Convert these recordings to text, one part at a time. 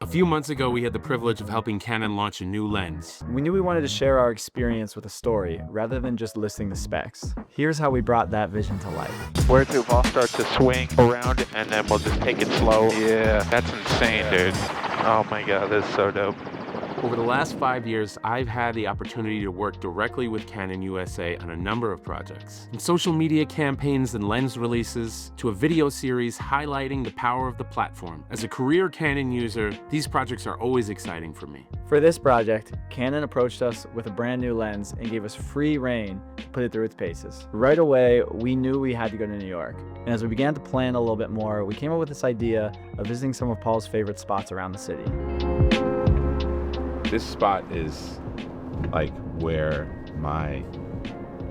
A few months ago, we had the privilege of helping Canon launch a new lens. We knew we wanted to share our experience with a story rather than just listing the specs. Here's how we brought that vision to life. Where to, I'll start to swing around and then we'll just take it slow. Yeah, that's insane, dude. Oh my God, this is so dope. Over the last 5 years, I've had the opportunity to work directly with Canon USA on a number of projects. From social media campaigns and lens releases, to a video series highlighting the power of the platform. As a career Canon user, these projects are always exciting for me. For this project, Canon approached us with a brand new lens and gave us free rein to put it through its paces. Right away, we knew we had to go to New York. And as we began to plan a little bit more, we came up with this idea of visiting some of Paul's favorite spots around the city. This spot is like where my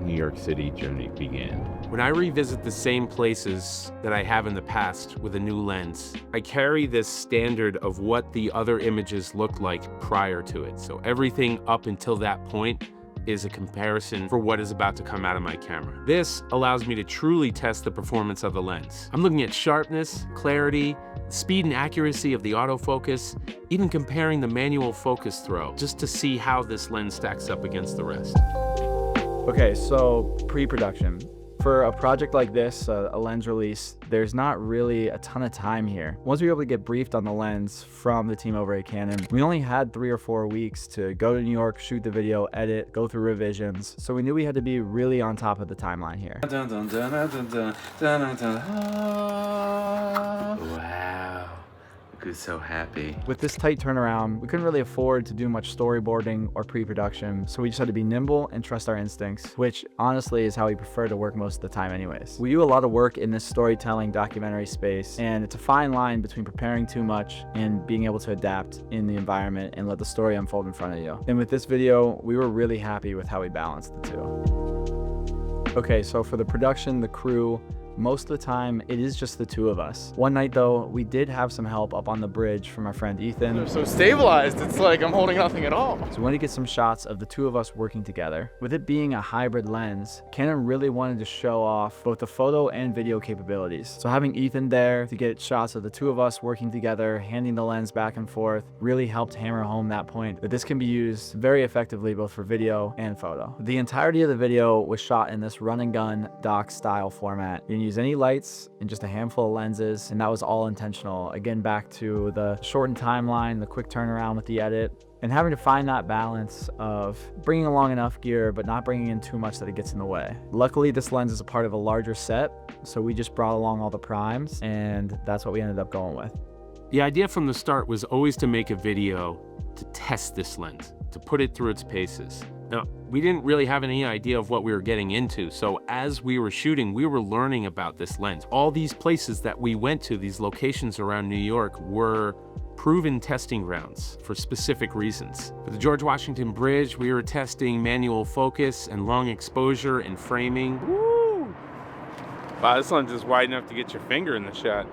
New York City journey began. When I revisit the same places that I have in the past with a new lens, I carry this standard of what the other images looked like prior to it. So everything up until that point is a comparison for what is about to come out of my camera. This allows me to truly test the performance of the lens. I'm looking at sharpness, clarity, speed and accuracy of the autofocus, even comparing the manual focus throw, just to see how this lens stacks up against the rest. Okay, so pre-production. For a project like this, a lens release, there's not really a ton of time here. Once we were able to get briefed on the lens from the team over at Canon, we only had 3 or 4 weeks to go to New York, shoot the video, edit, go through revisions. So we knew we had to be really on top of the timeline here. Wow, I'm so happy. With this tight turnaround, we couldn't really afford to do much storyboarding or pre-production, so we just had to be nimble and trust our instincts, which honestly is how we prefer to work most of the time anyways. We do a lot of work in this storytelling documentary space, and it's a fine line between preparing too much and being able to adapt in the environment and let the story unfold in front of you. And with this video, we were really happy with how we balanced the two. Okay, so for the production, the crew, most of the time, it is just the two of us. One night though, we did have some help up on the bridge from our friend Ethan. They're so stabilized, it's like I'm holding nothing at all. So we wanted to get some shots of the two of us working together. With it being a hybrid lens, Canon really wanted to show off both the photo and video capabilities. So having Ethan there to get shots of the two of us working together, handing the lens back and forth, really helped hammer home that point that this can be used very effectively both for video and photo. The entirety of the video was shot in this run and gun doc style format. You can use any lights and just a handful of lenses, and that was all intentional. Again, back to the shortened timeline, the quick turnaround with the edit, and having to find that balance of bringing along enough gear but not bringing in too much that it gets in the way. Luckily, this lens is a part of a larger set, so we just brought along all the primes, and that's what we ended up going with. The idea from the start was always to make a video to test this lens, to put it through its paces. Now, we didn't really have any idea of what we were getting into, so as we were shooting, we were learning about this lens. All these places that we went to, these locations around New York, were proven testing grounds for specific reasons. For the George Washington Bridge, we were testing manual focus and long exposure and framing. Woo! Wow, this lens is wide enough to get your finger in the shot.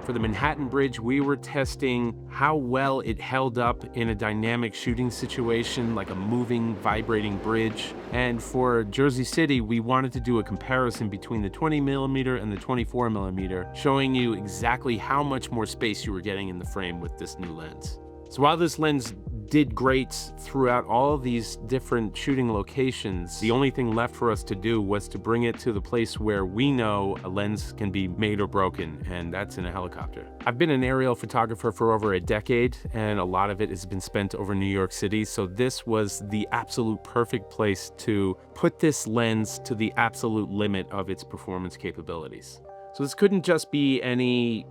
For the Manhattan Bridge, we were testing how well it held up in a dynamic shooting situation, like a moving, vibrating bridge. And for Jersey City, we wanted to do a comparison between the 20mm and the 24mm, showing you exactly how much more space you were getting in the frame with this new lens. So while this lens did great throughout all of these different shooting locations, the only thing left for us to do was to bring it to the place where we know a lens can be made or broken, and that's in a helicopter. I've been an aerial photographer for over a decade, and a lot of it has been spent over New York City, so this was the absolute perfect place to put this lens to the absolute limit of its performance capabilities. So this couldn't just be any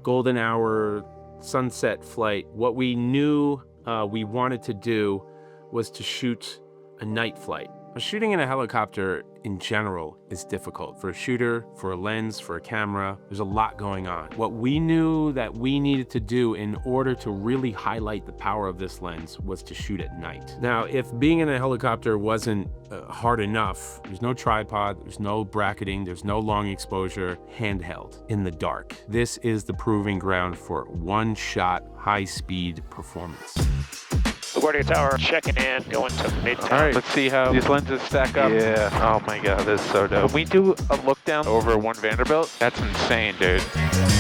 golden hour sunset flight. What we knew we wanted to do was to shoot a night flight. Now, shooting in a helicopter in general is difficult. For a shooter, for a lens, for a camera, there's a lot going on. What we knew that we needed to do in order to really highlight the power of this lens was to shoot at night. Now, if being in a helicopter wasn't hard enough, there's no tripod, there's no bracketing, there's no long exposure, handheld, in the dark. This is the proving ground for one-shot, high-speed performance. LaGuardia Tower, checking in, going to Midtown. All right, let's see how these lenses stack up. Yeah, oh my God, this is so dope. When we do a look down over one Vanderbilt, that's insane, dude.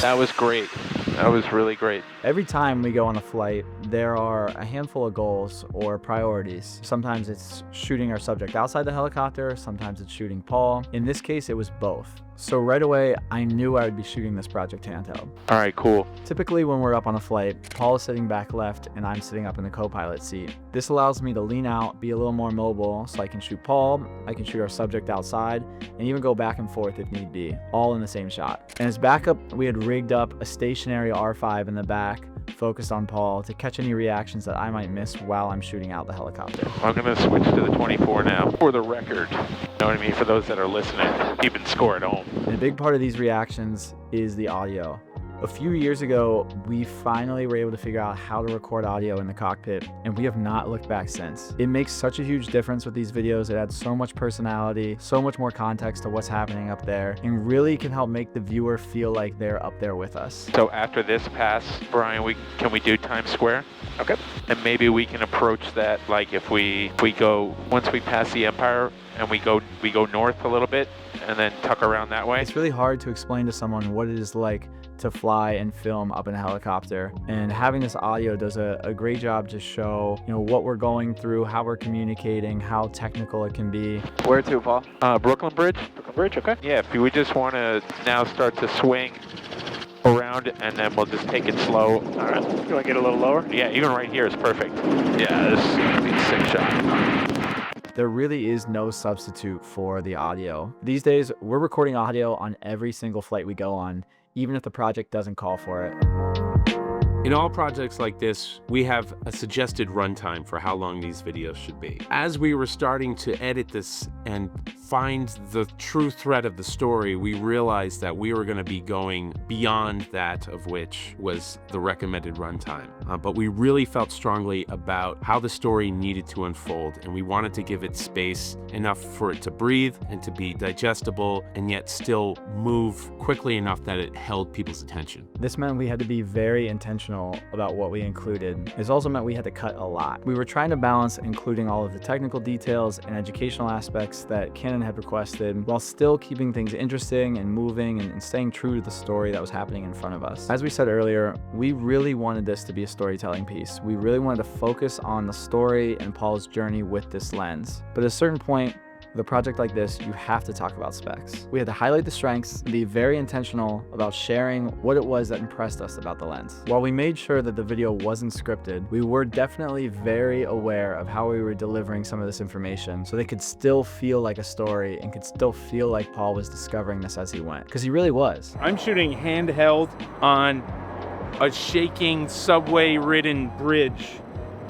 That was great. That was really great. Every time we go on a flight, there are a handful of goals or priorities. Sometimes it's shooting our subject outside the helicopter, sometimes it's shooting Paul. In this case, it was both. So right away, I knew I would be shooting this project handheld. All right, cool. Typically when we're up on a flight, Paul is sitting back left and I'm sitting up in the co-pilot seat. This allows me to lean out, be a little more mobile, so I can shoot Paul, I can shoot our subject outside, and even go back and forth if need be, all in the same shot. And as backup, we had rigged up a stationary R5 in the back, focused on Paul to catch any reactions that I might miss while I'm shooting out the helicopter. I'm gonna switch to the 24 now for the record. You know what I mean? For those that are listening, keeping score at home. And a big part of these reactions is the audio. A few years ago, we finally were able to figure out how to record audio in the cockpit, and we have not looked back since. It makes such a huge difference with these videos. It adds so much personality, so much more context to what's happening up there, and really can help make the viewer feel like they're up there with us. So after this pass, Brian, can we do Times Square? Okay. And maybe we can approach that like if we go once we pass the Empire and we go north a little bit and then tuck around that way. It's really hard to explain to someone what it is like to fly and film up in a helicopter, and having this audio does a great job to show, you know, what we're going through, how we're communicating, how technical it can be. Where to, Paul? Brooklyn Bridge. Brooklyn Bridge, okay. Yeah, if we just want to now start to swing around and then we'll just take it slow. All right. You want to get a little lower? Yeah, even right here is perfect. Yeah, this is gonna be a sick shot. There really is no substitute for the audio. These days, we're recording audio on every single flight we go on, even if the project doesn't call for it. In all projects like this, we have a suggested runtime for how long these videos should be. As we were starting to edit this and find the true thread of the story, we realized that we were going to be going beyond that of which was the recommended runtime. But we really felt strongly about how the story needed to unfold, and we wanted to give it space enough for it to breathe and to be digestible, and yet still move quickly enough that it held people's attention. This meant we had to be very intentional about what we included. This also meant we had to cut a lot. We were trying to balance including all of the technical details and educational aspects that Canon had requested, while still keeping things interesting and moving and staying true to the story that was happening in front of us. As we said earlier, we really wanted this to be a storytelling piece. We really wanted to focus on the story and Paul's journey with this lens. But at a certain point, with a project like this, you have to talk about specs. We had to highlight the strengths and be very intentional about sharing what it was that impressed us about the lens. While we made sure that the video wasn't scripted, we were definitely very aware of how we were delivering some of this information so they could still feel like a story and could still feel like Paul was discovering this as he went, because he really was. I'm shooting handheld on a shaking subway-ridden bridge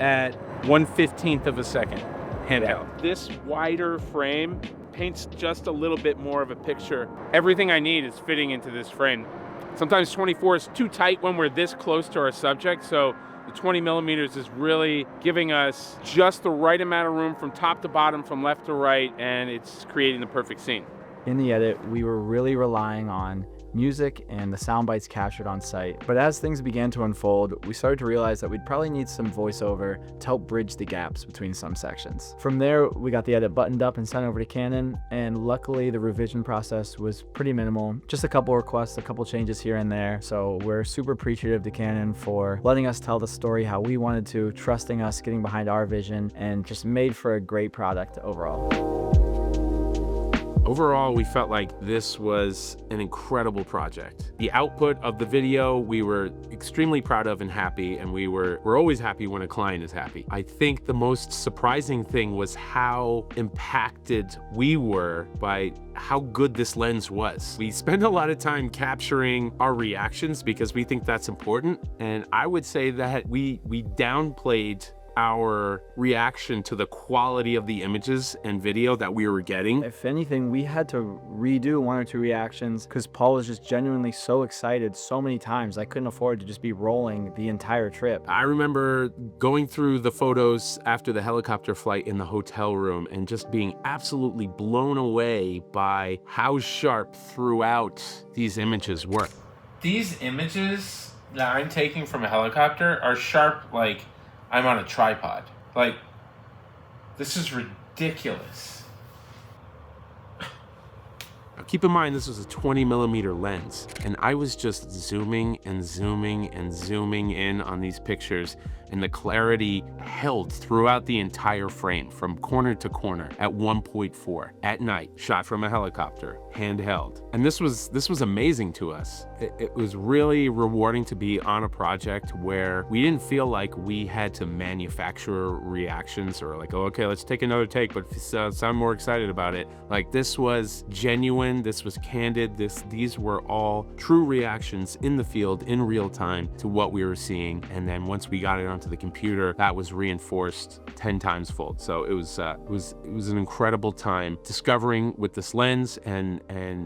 at 1/15th of a second. Handheld. This wider frame paints just a little bit more of a picture. Everything I need is fitting into this frame. Sometimes 24 is too tight when we're this close to our subject, so the 20 millimeters is really giving us just the right amount of room from top to bottom, from left to right, and it's creating the perfect scene. In the edit, we were really relying on music and the sound bites captured on site. But as things began to unfold, we started to realize that we'd probably need some voiceover to help bridge the gaps between some sections. From there, we got the edit buttoned up and sent over to Canon, and luckily the revision process was pretty minimal. Just a couple requests, a couple changes here and there. So we're super appreciative to Canon for letting us tell the story how we wanted to, trusting us, getting behind our vision, and just made for a great product overall. Overall, we felt like this was an incredible project. The output of the video, we were extremely proud of and happy, and we're always happy when a client is happy. I think the most surprising thing was how impacted we were by how good this lens was. We spend a lot of time capturing our reactions because we think that's important, and I would say that we downplayed our reaction to the quality of the images and video that we were getting. If anything, we had to redo one or two reactions because Paul was just genuinely so excited so many times. I couldn't afford to just be rolling the entire trip. I remember going through the photos after the helicopter flight in the hotel room and just being absolutely blown away by how sharp throughout these images were. These images that I'm taking from a helicopter are sharp like I'm on a tripod. Like, this is ridiculous. Keep in mind, this was a 20mm lens, and I was just zooming and zooming and zooming in on these pictures, and the clarity held throughout the entire frame from corner to corner at 1.4 at night, shot from a helicopter, handheld. And this was amazing to us. It was really rewarding to be on a project where we didn't feel like we had to manufacture reactions or like, oh, okay, let's take another take, but sound more excited about it. Like, this was genuine, this was candid, these were all true reactions in the field in real time to what we were seeing. And then once we got it onto the computer, that was reinforced 10 times fold. So it was an incredible time discovering with this lens and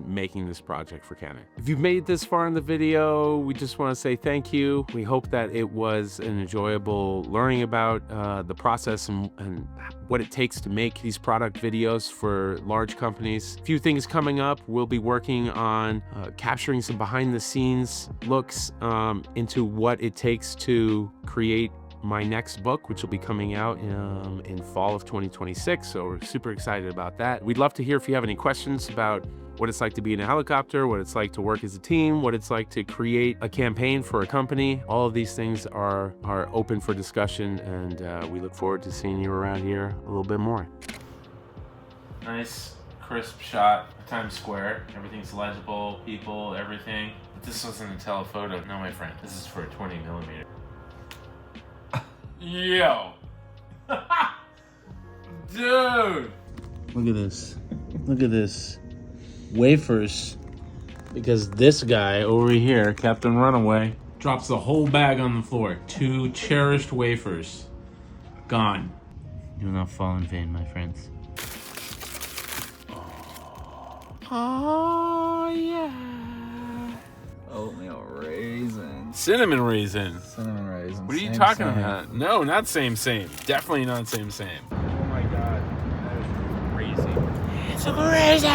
making this project for Canon. If you've made this far in the video, we just want to say thank you. We hope that it was an enjoyable learning about the process and what it takes to make these product videos for large companies. A few things coming up. We'll be working on capturing some behind the scenes looks into what it takes to create my next book, which will be coming out in fall of 2026. So we're super excited about that. We'd love to hear if you have any questions about what it's like to be in a helicopter, what it's like to work as a team, what it's like to create a campaign for a company. All of these things are open for discussion, and we look forward to seeing you around here a little bit more. Nice, crisp shot of Times Square. Everything's legible, people, everything. But this wasn't a telephoto. No, my friend. This is for a 20mm. Yo! Dude! Look at this. Look at this. Wafers. Because this guy over here, Captain Runaway, drops the whole bag on the floor. 2 cherished wafers. Gone. You will not fall in vain, my friends. Oh, yeah. Oatmeal raisins. Cinnamon raisins. Cinnamon raisins. What are you Same, talking same. about? No, not same. Definitely not same. Oh my God, that is crazy. It's crazy!